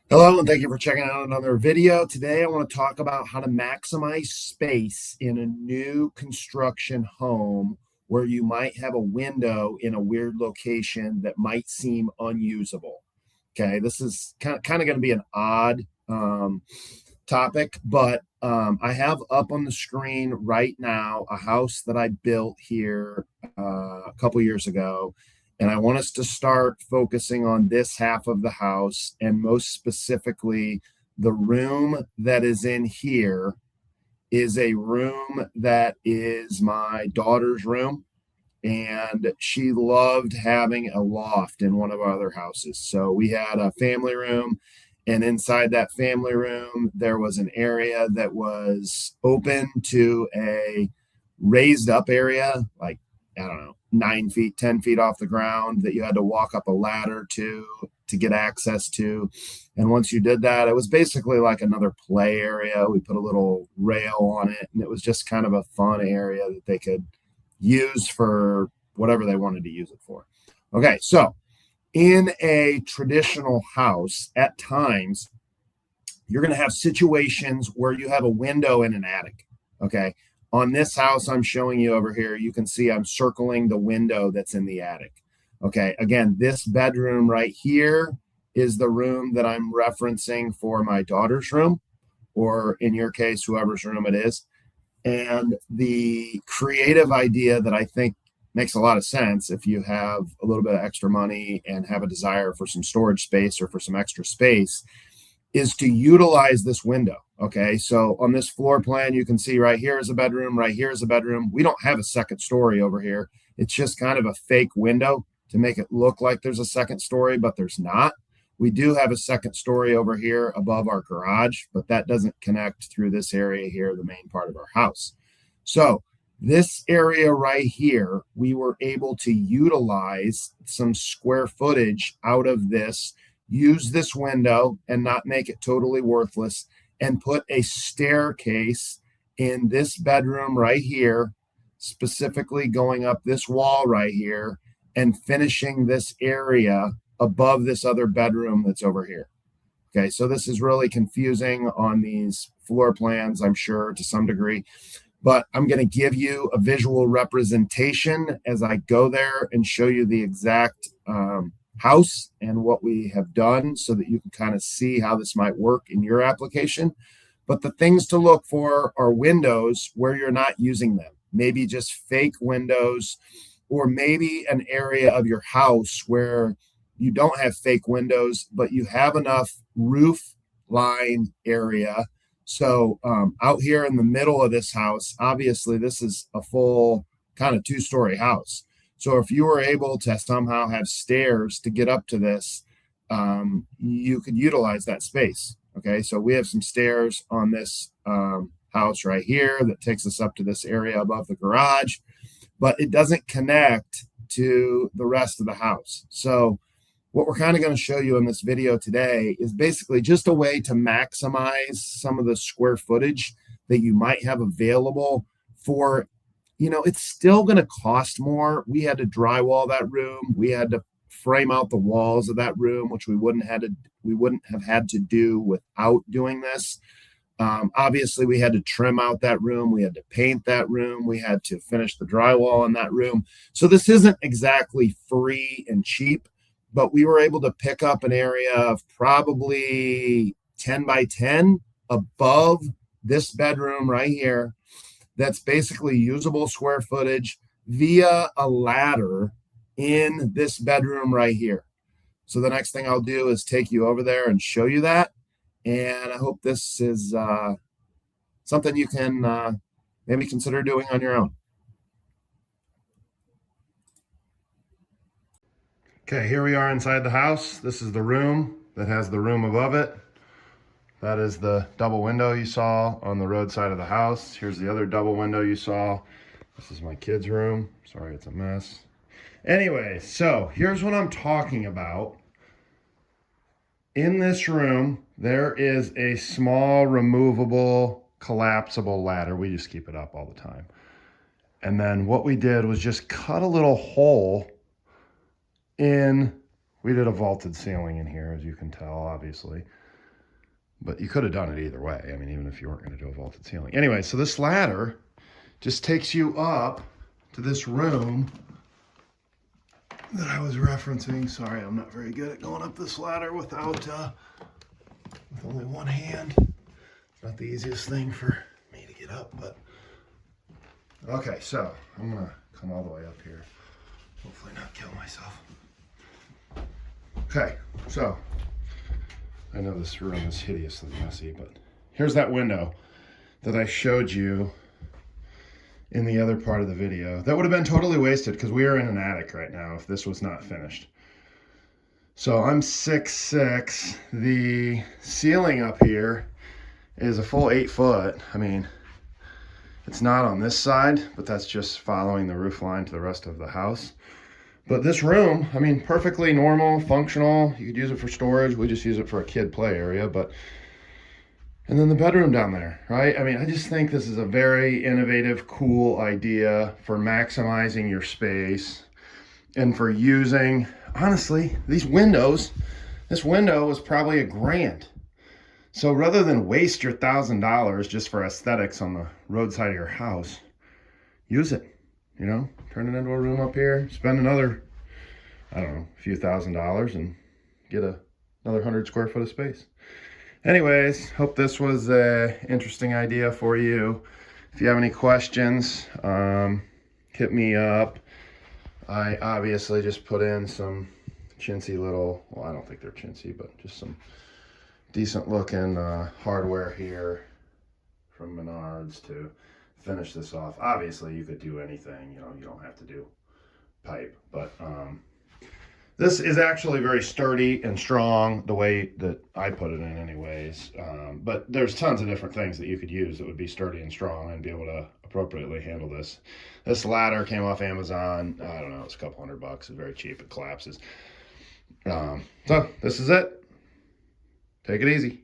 Hello, and thank you for checking out another video. Today, I want to talk about how to maximize space in a new construction home where you might have a window in a weird location that might seem unusable. Okay, this is kind of going to be an odd topic, but I have up on the screen right now a house that I built here a couple years ago, and I want us to start focusing on this half of the house, and most specifically, the room that is in here is a room that is my daughter's room. And she loved having a loft in one of our other houses. So we had a family room, and inside that family room, there was an area that was open to a raised up area, like, I don't know, 9 feet, 10 feet off the ground, that you had to walk up a ladder to get access to. And once you did that, it was basically like another play area. We put a little rail on it, and it was just kind of a fun area that they could use for whatever they wanted to use it for. Okay, so in a traditional house, at times, you're going to have situations where you have a window in an attic. Okay. On this house I'm showing you over here, you can see I'm circling the window that's in the attic. Okay. Again, this bedroom right here is the room that I'm referencing for my daughter's room, or in your case, whoever's room it is. And the creative idea that I think makes a lot of sense if you have a little bit of extra money and have a desire for some storage space or for some extra space is to utilize this window. Okay, so on this floor plan, you can see right here is a bedroom, right here is a bedroom. We don't have a second story over here. It's just kind of a fake window to make it look like there's a second story, but there's not. We do have a second story over here above our garage, but that doesn't connect through this area here, the main part of our house. So this area right here, we were able to utilize some square footage out of this, use this window and not make it totally worthless, and put a staircase in this bedroom right here, specifically going up this wall right here and finishing this area above this other bedroom that's over here. Okay, so this is really confusing on these floor plans, I'm sure, to some degree, but I'm going to give you a visual representation as I go there and show you the exact house and what we have done so that you can kind of see how this might work in your application. But the things to look for are windows where you're not using them, maybe just fake windows, or maybe an area of your house where you don't have fake windows, but you have enough roof line area. So out here in the middle of this house, obviously this is a full kind of two-story house. So if you were able to somehow have stairs to get up to this, you could utilize that space. Okay, so we have some stairs on this house right here that takes us up to this area above the garage, but it doesn't connect to the rest of the house. So what we're kind of going to show you in this video today is basically just a way to maximize some of the square footage that you might have available for, it's still going to cost more. We had to drywall that room. We had to frame out the walls of that room, which we wouldn't have had to do without doing this. Obviously, we had to trim out that room. We had to paint that room. We had to finish the drywall in that room. So this isn't exactly free and cheap, but we were able to pick up an area of probably 10 by 10 above this bedroom right here. That's basically usable square footage via a ladder in this bedroom right here. So the next thing I'll do is take you over there and show you that. And I hope this is something you can maybe consider doing on your own. Okay, here we are inside the house. This is the room that has the room above it. That is the double window you saw on the road side of the house. Here's the other double window you saw. This is my kid's room. Sorry, it's a mess. Anyway, so here's what I'm talking about. In this room, there is a small removable collapsible ladder. We just keep it up all the time. And then what we did was just cut a little hole in, we did a vaulted ceiling in here, as you can tell, obviously. But you could have done it either way. I mean, even if you weren't going to do a vaulted ceiling. Anyway, so this ladder just takes you up to this room that I was referencing. Sorry, I'm not very good at going up this ladder without with only one hand. It's not the easiest thing for me to get up, but okay, so I'm gonna come all the way up here. Hopefully not kill myself. Okay, so I know this room is hideously messy, but here's that window that I showed you in the other part of the video. That would have been totally wasted because we are in an attic right now if this was not finished. So I'm 6'6". The ceiling up here is a full 8 foot. I mean, it's not on this side, but that's just following the roof line to the rest of the house. But this room, I mean, perfectly normal, functional. You could use it for storage. We just use it for a kid play area, but and then the bedroom down there, right? I mean, I just think this is a very innovative, cool idea for maximizing your space and for using, honestly, these windows. This window was probably $1,000. So rather than waste your $1,000 just for aesthetics on the roadside of your house, use it, you know, turn it into a room up here, spend another, I don't know, a few $1,000s and get another 100 square foot of space. Anyways, hope this was an interesting idea for you. If you have any questions, hit me up. I obviously just put in some chintzy little, well, I don't think they're chintzy, but just some decent looking hardware here from Menards to finish this off. Obviously, you could do anything, you know, you don't have to do pipe, but this is actually very sturdy and strong the way that I put it in anyways. But there's tons of different things that you could use that would be sturdy and strong and be able to appropriately handle this. This ladder came off Amazon. I don't know, it's a couple $100. It's very cheap. It collapses. So this is it. Take it easy.